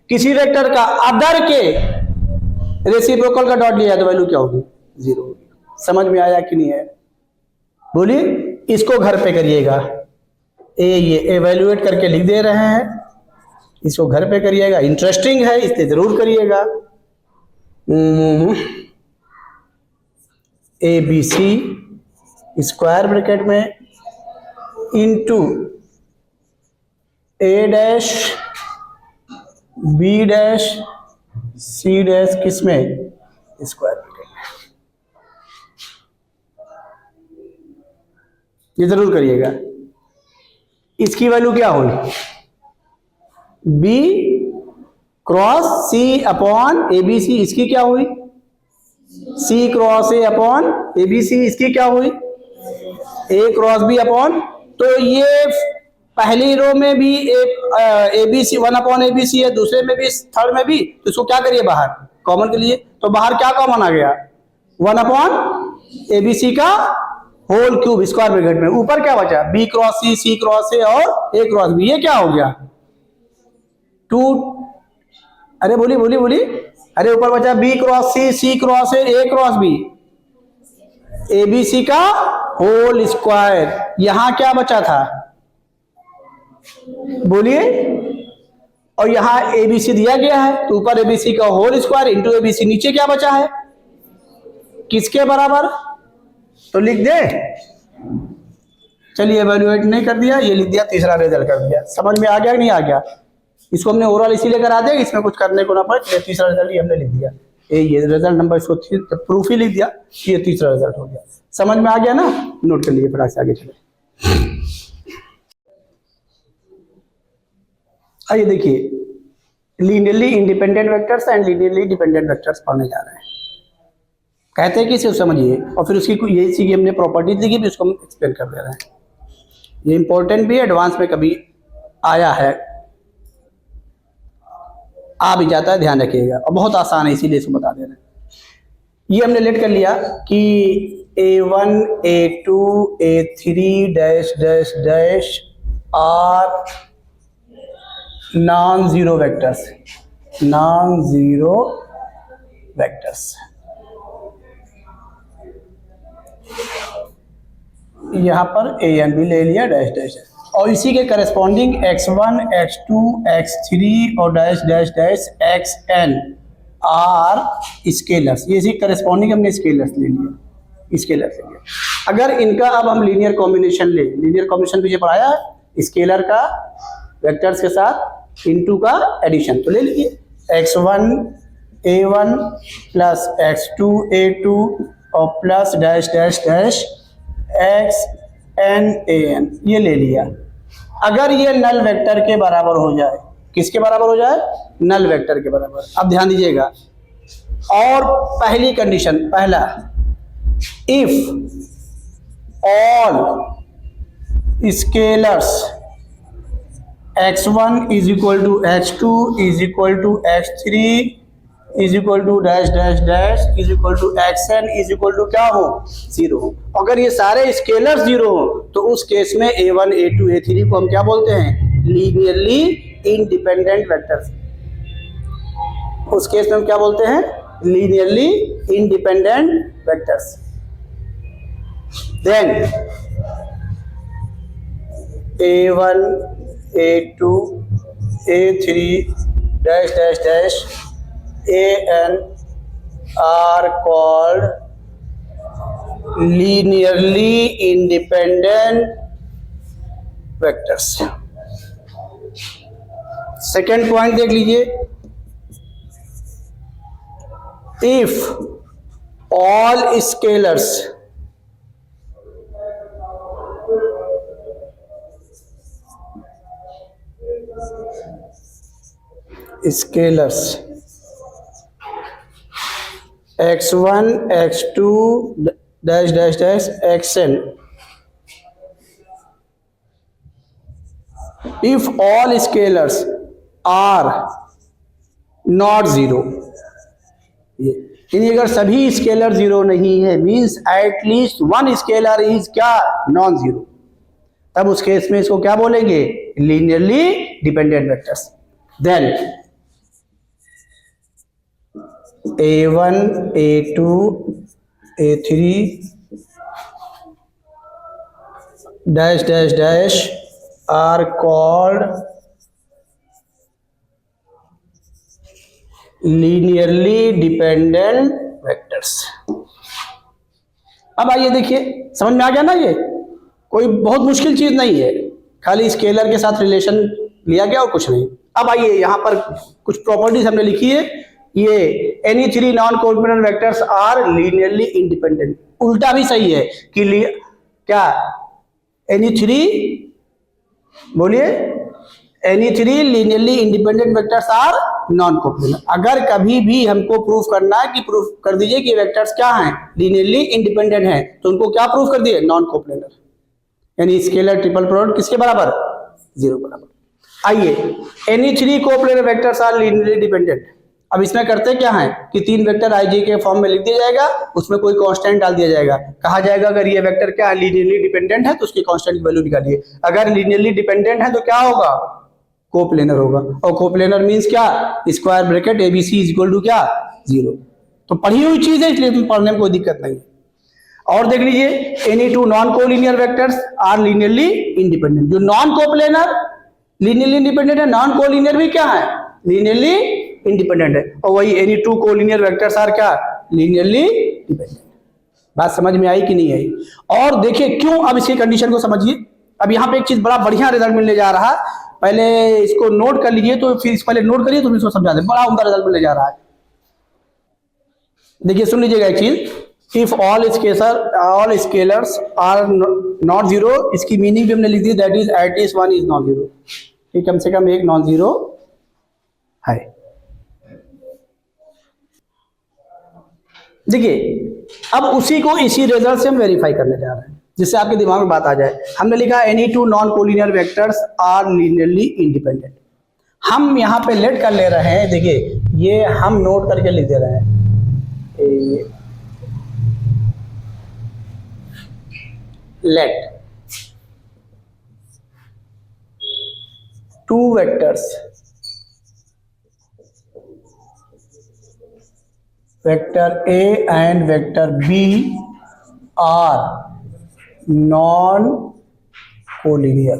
किसी वेक्टर का अदर के रेसिप्रोकल का डॉट लिया जाए तो वैल्यू क्या होगी? 0 होगी। समझ में आया कि नहीं है? बोलिए। इसको घर पे करिएगा। ये एवेल्युएट करके लिख दे रहे हैं, इसको घर पे करिएगा। इंटरेस्टिंग है, इससे जरूर करिएगा। A B C square bracket में into A dash B dash C dash किसमें? स्क्वायर ब्रैकेट में। ये जरूर करिएगा। इसकी वैल्यू क्या हुई? B cross C upon A B C. इसकी क्या हुई? C cross A upon A B C. इसकी क्या हुई? A cross B upon. तो ये पहली रो में भी एक A B C 1 upon A B C है, दूसरे में भी, थर्ड में भी। तो इसको क्या करिए बाहर, कॉमन के लिए, तो बाहर क्या कॉमन आ गया, 1/ABC का होल क्यूब स्क्वायर ब्रैकेट में, ऊपर क्या बचा, B cross C cross A और A क्रॉस B, ये क्या हो गया 2, अरे बोली, अरे ऊपर बचा B cross C cross A cross B, ABC का होल स्क्वायर, यहां क्या बचा था बोलिए, और यहां ABC दिया गया है तो ऊपर ABC का होल स्क्वायर इंटू ABC, नीचे क्या बचा है किसके बराबर, तो लिख दे, चलिए एवेल्युएट नहीं कर दिया, ये लिख दिया, तीसरा रिजल्ट कर दिया। समझ में आ गया कि नहीं आ गया, इसको हमने ओवरऑल इसीलिए करा दिया इसमें कुछ करने को ना पड़े, तीसरा रिजल्ट ही हमने लिख दिया, ये रिजल्ट नंबर, इसको प्रूफ ही लिख दिया, ये तीसरा रिजल्ट हो गया। समझ में आ गया ना, नोट कर लीजिए, फिर आगे चले। आइए देखिए, linearly independent vectors and linearly dependent vectors पढ़ने जा रहे हैं। कहते हैं कि इसे समझिए, और फिर उसकी यही चीज हमने प्रॉपर्टीज लिखी भी, उसको हम एक्सप्लेन कर दे रहे हैं। ये इंपॉर्टेंट भी है, एडवांस में कभी आया है, आ भी जाता है, ध्यान रखिएगा, और बहुत आसान है इसीलिए इसको बता दे रहे हैं। ये हमने लेट कर लिया कि A1 A2 A3 dash dash dash are non zero vectors, non zero vectors, यहां पर A एन भी ले लिया डैश डैश, और इसी के करस्पॉन्डिंग x1 x2 x3 और dash dash dash xn are scalars, ये इसी करस्पॉन्डिंग हमने स्केलर्स ले लिया, स्केलर्स ले लिया। अगर इनका अब हम लीनियर कॉम्बिनेशन ले, लीनियर कॉम्बिनेशन पीछे पढ़ाया है, स्केलर का वेक्टर्स के साथ इनटू का एडिशन, तो ले लीजिए x1 A1 plus x2 A2 और plus dash dash dash xn an, ये ले लिया। अगर ये नल वेक्टर के बराबर हो जाए, किसके बराबर हो जाए, नल वेक्टर के बराबर। अब ध्यान दीजिएगा, और पहली कंडीशन, पहला, if all scalars x1 is equal to x2 is equal to x3 is equal to dash dash dash is equal to xn is equal to क्या हो, जीरो हो। अगर ये सारे स्केलर जीरो हो तो उस केस में A1 A2 A3 को हम क्या बोलते हैं, लीनियरली इंडिपेंडेंट वेक्टर्स। उस केस में हम क्या बोलते हैं, linearly independent vectors. Then A1 A2 A3 dash dash dash an are called linearly independent vectors। Second point देख लीजिए, if all scalars x1 x2 dash dash dash xn, if all scalars are not zero, यानी अगर सभी scalar zero नहीं है, means at least one scalar is क्या, non zero, तब उस केस में इसको क्या बोलेंगे, linearly dependent vectors. Then A1 A2 A3 dash dash dash are called linearly dependent vectors। अब आइए देखिए, समझ में आ गया ना, ये कोई बहुत मुश्किल चीज नहीं है, खाली स्केलर के साथ रिलेशन लिया गया और कुछ नहीं। अब आइए यहाँ पर कुछ प्रॉपर्टीज हमने लिखी है, ये any three non coordinate vectors are linearly independent. उल्टा भी सही है कि क्या एनी थ्री, बोलिए, any three linearly independent vectors are non coordinate. अगर कभी भी हमको प्रूफ करना है कि प्रूफ कर दीजिए कि वेक्टर्स क्या हैं, लीनियरली इंडिपेंडेंट हैं, तो उनको क्या प्रूफ कर दिए, नॉन कोऑर्डिनेट, यानी स्केलर ट्रिपल प्रोडक्ट किसके बराबर, जीरो बराबर। आइए, any three coordinate vectors are linearly dependent. अब इसमें करते क्या है कि तीन वेक्टर आई जे के फॉर्म में लिख दिया जाएगा, उसमें कोई कांस्टेंट डाल दिया जाएगा, कहा जाएगा अगर ये वेक्टर क्या है लीनियरली डिपेंडेंट है तो उसकी कांस्टेंट की वैल्यू निकालिए। अगर लीनियरली डिपेंडेंट है तो क्या होगा, कोप्लेनर होगा। और कोप्लेनर मींस क्या, square bracket ABC is equal to क्या, 0। तो पढ़ी हुई चीज है इसलिए तुम पढ़ने में कोई दिक्कत नहीं। और देख लीजिए, any two non collinear vectors are linearly independent. जो नॉन कोप्लेनर लीनियरली इंडिपेंडेंट है, नॉन कोलिनियर भी क्या है, लीनियरली इंडिपेंडेंट है। और वही any two collinear vectors are क्या, लीनियरली डिपेंडेंट। बात समझ में आई कि नहीं आई? और देखिए क्यों, अब इसकी कंडीशन को समझिए। अब यहाँ पे एक चीज बड़ा बढ़िया रिजल्ट मिलने जा रहा है, पहले इसको नोट कर लीजिए, तो फिर पहले नोट करिए तो इसको समझा दे, बड़ा उम्दा रिजल्ट मिलने जा रहा है। देखिए सुन लीजिएगा एक चीज, if all scalars are not zero, इसकी मीनिंग भी हमने लिख दी, that is at least one is not zero, कि कम से कम एक नॉन जीरो है। देखिए अब उसी को इसी रिजल्ट से हम वेरीफाई करने जा रहे हैं, जिससे आपके दिमाग में बात आ जाए। हमने लिखा any two non collinear vectors are linearly independent. हम यहां पे लेट कर ले रहे हैं, देखिए ये हम नोट करके लिख दे रहे हैं, let two vectors, vector A and vector B are non collinear,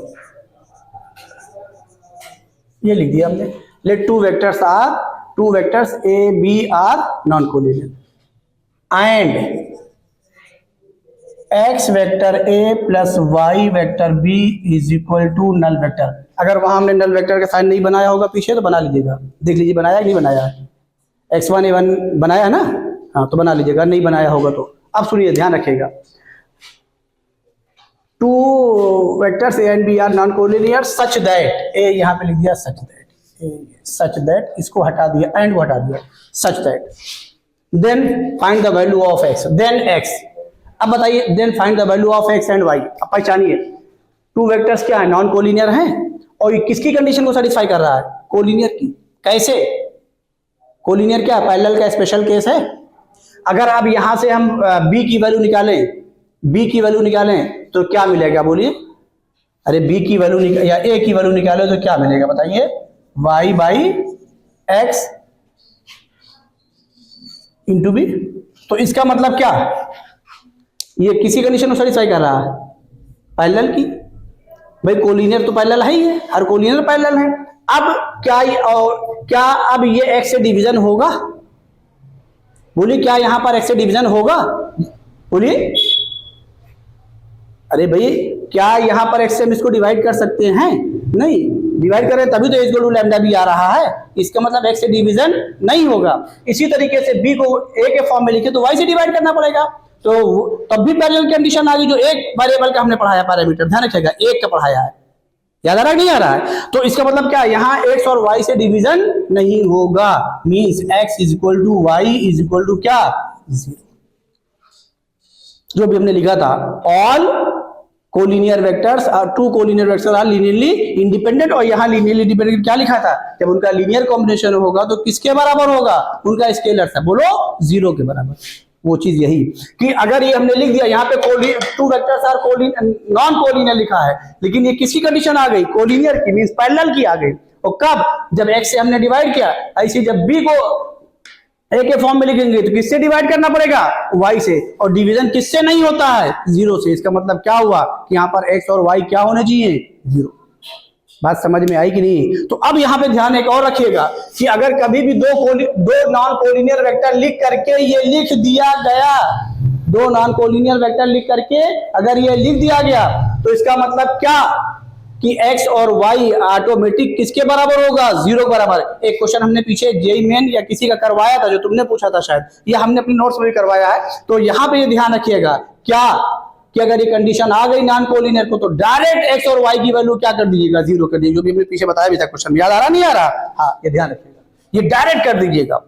ये लिख दिया हमने। Let two vectors A B are non collinear and X vector A plus Y vector B is equal to null vector. अगर वहां हमने null vector का sign नहीं बनाया होगा पीछे तो बना लीजिएगा, देख लीजिए बनाया कि नहीं बनाया है। x1 a1 बनाया ना, हाँ तो बना लीजिएगा, नहीं बनाया होगा तो। अब सुनिए ध्यान रखिएगा, two vectors A and B are non collinear such that, A यहाँ पे लिख दिया सच दैट, इसको हटा दिया एंड को हटा दिया, such that then find the value of x, then x। अब बताइए then find the value of x and y। अब पहचानिए टू वेक्टर्स क्या है, नॉन कोलिनियर हैं, और ये किसकी कंडीशन को सेटिस्फाई कर रहा है, कोलिनियर की। कैसे, कोलिनियर क्या पैरेलल का स्पेशल केस है। अगर अब यहां से हम b की वैल्यू निकालें तो क्या मिलेगा बोलिए, अरे b की वैल्यू या a की वैल्यू निकाले तो क्या मिलेगा बताइए, y by x into B. तो इसका मतलब क्या, ये किसी कंडीशन को सेटिस्फाई कर रहा है, पैरेलल की। भाई कोलिनियर तो पैरेलल है ही है, हर कोलिनियर पैरेलल है। अब क्या अब ये x से डिवीजन होगा, बोलिए क्या यहां पर x से डिवीजन होगा, बोलिए। अरे भाई क्या यहां पर x से हम इसको डिवाइड कर सकते हैं, नहीं डिवाइड करें तभी तो h लैम्डा भी आ रहा है, इसका मतलब x से डिवीजन नहीं होगा। इसी तरीके से b को a के फॉर्म में लिखे तो y से डिवाइड करना पड़ेगा, तो तब भी पैरेलल कंडीशन आ गई। जो एक वेरिएबल का हमने पढ़ाया पैरामीटर, ध्यान रखिएगा एक का पढ़ाया है, याद आ रहा है नहीं आ रहा है, तो इसका मतलब क्या, यहाँ x और y से डिवीजन नहीं होगा, means x is equal to Y is equal to क्या, 0। जो भी हमने लिखा था, ऑल कोलिनियर वेक्टर्स और two collinear vectors are linearly independent, और यहाँ लीनियरली इंडिपेंडेंट क्या लिखा था, जब उनका लीनियर कॉम्बिनेशन होगा तो किसके बराबर होगा, उनका स्केलर था, बोलो 0 के बराबर। वो चीज यही कि अगर ये हमने लिख दिया यहाँ पे two vectors are non collinear लिखा है, लेकिन ये किसकी कंडीशन आ गई, कोलिनियर की, मींस पैरेलल की आ गई। और कब, जब x से हमने डिवाइड किया, ऐसे जब b को a के फॉर्म में लिखेंगे तो किससे डिवाइड करना पड़ेगा, y से, और डिवीजन किससे नहीं होता है, 0 से। इसका मतलब क्या हुआ कि यहाँ पर x और y क्या होने चाहिए, 0। बात समझ में आई कि नहीं? तो अब यहाँ पे ध्यान एक और रखिएगा कि अगर कभी भी दो नॉन कोलिनियर वेक्टर लिख करके ये लिख दिया गया, दो नॉन कोलिनियर वेक्टर लिख करके अगर ये लिख दिया गया, तो इसका मतलब क्या कि x और y ऑटोमेटिक किसके बराबर होगा, 0 के बराबर। एक क्वेश्चन हमने पीछे जेईई मेन या किसी का करवाया था, जो तुमने पूछा था शायद, या हमने अपने नोट्स में भी करवाया है। तो यहाँ पे ये ध्यान रखिएगा क्या कि अगर ये कंडीशन आ गई नॉन कोलिनियर को, तो डायरेक्ट x और y की वैल्यू क्या कर दीजिएगा, 0 कर दीजिएगा। जो भी हमने पीछे बताया भी था क्वेश्चन, याद आ रहा नहीं आ रहा, हाँ ये ध्यान रखिएगा, ये डायरेक्ट कर दीजिएगा।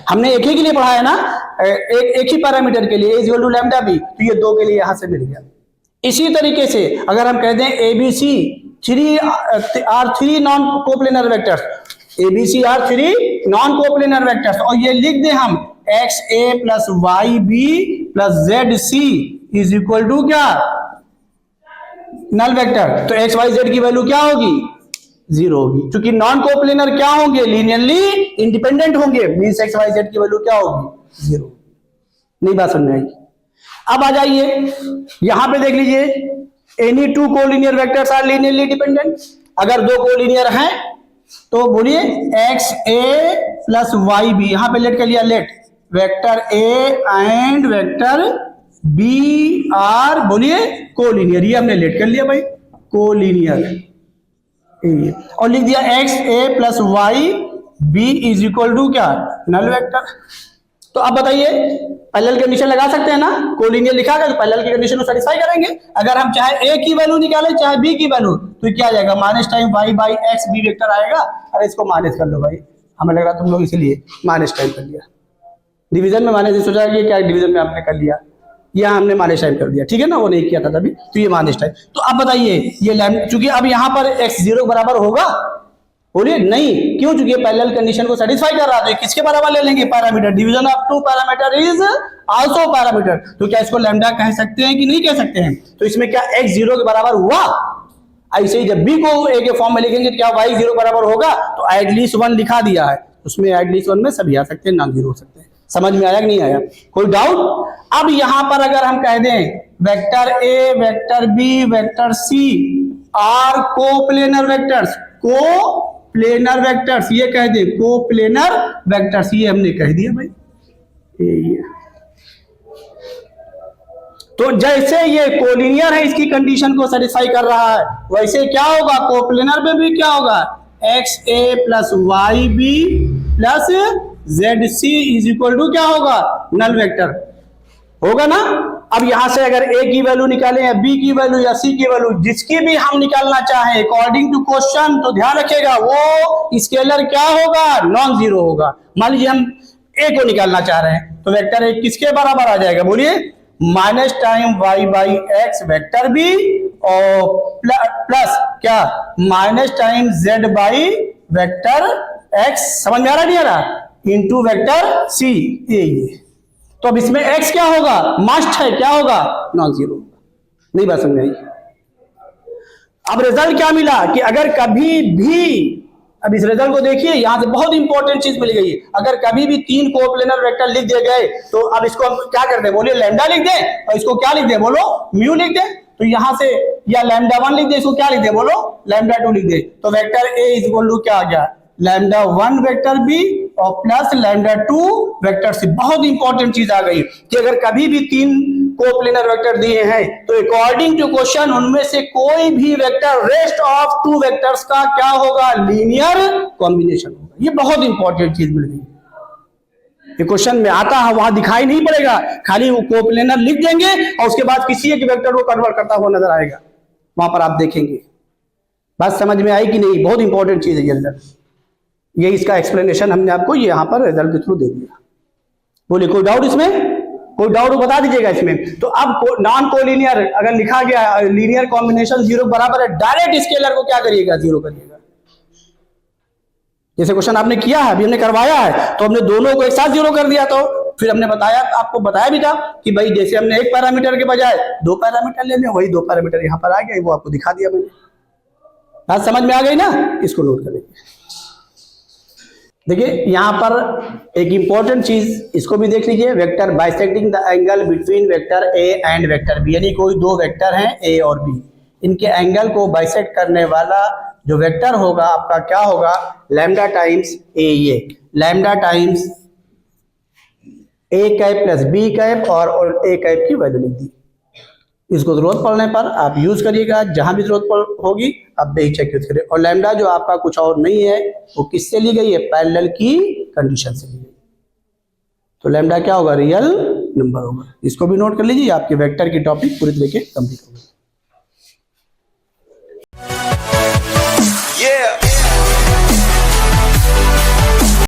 हमने एक ही के लिए पढ़ाया ना, एक ही पैरामीटर के लिए इज लैम्डा बी, तो ये 2 के लिए यहां से मिल गया। इसी तरीके से अगर हम कहते हैं ABC 3 non coplanar vectors, A B C are 3 non coplanar vectors, और ये लिख दे हम X A plus Y B plus Z C is equal to क्या, नल वेक्टर। तो एक्स वाई जेड की वैल्यू क्या होगी, 0 होगी, क्योंकि नॉन कोप्लेनर क्या होंगे, लीनियरली इंडिपेंडेंट होंगे, मींस एक्स वाई जेड की वैल्यू क्या होगी, 0। नहीं बात समझ में आई। अब आ जाइए यहां पे देख लीजिए, any two collinear vectors are linearly dependent. अगर दो कोलिनियर हैं तो बोलिए X A plus Y B, यहां पे लेट कर लिया, let vector A and vector B are बोलिए कोलिनियर, ये हमने लेट कर लिया भाई कोलिनियर, और लिख दिया X A plus Y B is equal to क्या, नल वेक्टर। तो अब बताइए पैरेलल कंडीशन लगा सकते हैं ना, कोलिनियर लिखा गया तो पैरेलल की कंडीशन को सेटिस्फाई करेंगे। अगर हम चाहे ए की वैल्यू निकाले चाहे बी की वैल्यू, तो क्या आ जाएगा, minus time Y by X B vector आएगा। अरे इसको माइनस कर लो भाई, हमें लग रहा तुम लोग इसलिए माइनस टाइम कर लिया, डिवीजन में माइनस सोचा कि क्या डिवीजन में आपने कर लिया, यहाँ हमने माइनस टाइम कर दिया, ठीक है ना, वो नहीं किया था तभी, तो ये माइनस टाइम। तो अब बताइए ये लैम्डा, चूंकि अब यहाँ पर एक्स 0 बराबर होगा, बोलिए नहीं, क्यों, चूंकि पैरेलल कंडीशन को सेटिस्फाई कर रहा है, तो किसके बराबर ले लेंगे, parameter, division of two parameter is also parameter. तो क्या इसको लैम्डा कह सकते हैं कि नहीं कह सकते हैं, तो इसमें क्या x 0 के बराबर हुआ, ऐसे ही जब b को a के फॉर्म में लिखेंगे तो क्या y 0 बराबर होगा, तो एटलीस्ट 1 लिखा दिया है, उसमें एटलीस्ट 1 में सभी आ सकते हैं, नॉन जीरो हो सकते हैं। समझ में आया कि नहीं आया, कोई डाउट। अब यहां पर अगर हम कह दें vector A vector B vector C are coplanar vectors, coplanar vectors, ये कह दे कोप्लेनर वेक्टर्स, ये हमने कह दिया भाई, ये तो जैसे ये कोलिनियर है इसकी कंडीशन को सेटिस्फाई कर रहा है, वैसे क्या होगा कोप्लेनर में भी क्या होगा, X A plus Y B plus Z C is equal to क्या होगा, नल वेक्टर होगा ना। अब यहां से अगर ए की वैल्यू निकालें या बी की वैल्यू या सी की वैल्यू, जिसकी भी हम निकालना चाहें अकॉर्डिंग टू क्वेश्चन, तो ध्यान रखिएगा वो स्केलर क्या होगा, नॉन जीरो होगा। मान लीजिए हम ए को निकालना चाह रहे हैं, तो वेक्टर ए किसके बराबर आ जाएगा, बोलिए minus time Y by X vector B और प्लस क्या minus time Z by vector X, समझ में आ रहा नहीं आ रहा, इंटू वेक्टर सी, ये तो अब इसमें x क्या होगा, मस्ट है, क्या होगा, नॉन जीरो। नहीं बात समझ आई। अब रिजल्ट क्या मिला कि अगर कभी भी, अब इस रिजल्ट को देखिए, यहां से बहुत इंपॉर्टेंट चीज मिल गई, अगर कभी भी 3 कोप्लेनर वेक्टर लिख दिए गए, तो अब इसको हम क्या कर दे, बोलिए लैम्डा लिख दे, और इसको क्या लिख दे, बोलो म्यू लिख दे। तो यहां से या लैम्डा 1 लिख दे, इसको क्या लिख दे, बोलो लैम्डा 2 लिख दे। तो vector A is equal to क्या आ गया, लैम्डा 1 वेक्टर बी और प्लस लैम्डा 2 वेक्टर सी। बहुत इंपॉर्टेंट चीज आ गई कि अगर कभी भी 3 कोप्लेनर वेक्टर दिए हैं, तो अकॉर्डिंग टू क्वेश्चन उनमें से कोई भी वेक्टर रेस्ट ऑफ 2 वेक्टर्स का क्या होगा, लीनियर कॉम्बिनेशन होगा। ये बहुत इंपॉर्टेंट चीज मिल गई, ये क्वेश्चन में आता है, वहां दिखाई नहीं पड़ेगा, खाली वो कोप्लेनर लिख देंगे और उसके बाद किसी एक वेक्टर को कन्वर्ट करता हुआ नजर आएगा, वहां पर आप देखेंगे। बात समझ में आई कि नहीं, बहुत इंपॉर्टेंट चीज है ये, ये इसका एक्सप्लेनेशन हमने आपको ये यहां पर रिजल्ट के थ्रू दे दिया। बोलिए कोई डाउट इसमें, कोई डाउट बता दीजिएगा इसमें। तो अब नॉन कोलिनियर अगर लिखा गया लीनियर कॉम्बिनेशन 0 बराबर है, डायरेक्ट स्केलर को क्या करिएगा, 0 करिएगा। जैसे क्वेश्चन आपने किया है, अभी हमने करवाया है, तो हमने दोनों को एक साथ 0 कर दिया। तो फिर हमने बताया, आपको बताया भी था कि भाई जैसे हमने एक पैरामीटर के बजाय 2 पैरामीटर ले लिया, वही 2 पैरामीटर यहां पर आ गए, वो आपको दिखा दिया मैंने। बात समझ में आ गई ना, इसको नोट कर लीजिए। देखिए यहां पर एक इंपॉर्टेंट चीज, इसको भी देख लीजिए, vector bisecting the angle between vector A and vector B, यानी कोई 2 वेक्टर हैं ए और बी, इनके एंगल को बाइसेक्ट करने वाला जो वेक्टर होगा आपका क्या होगा, लैम्डा टाइम्स ए, ये lambda times A cap plus B cap और ए कैप की वैल्यू लिख दी। इसको जरूरत पड़ने पर आप यूज करिएगा, जहां भी जरूरत होगी आप बेहिचक यूज करिए। और लैम्डा जो आपका कुछ और नहीं है, वो किससे ली गई है, पैरेलल की कंडीशन से ली गई। तो लैम्डा क्या होगा, रियल नंबर होगा। इसको भी नोट कर लीजिए, आपके वेक्टर की टॉपिक पूरी तरीके कंप्लीट होगी।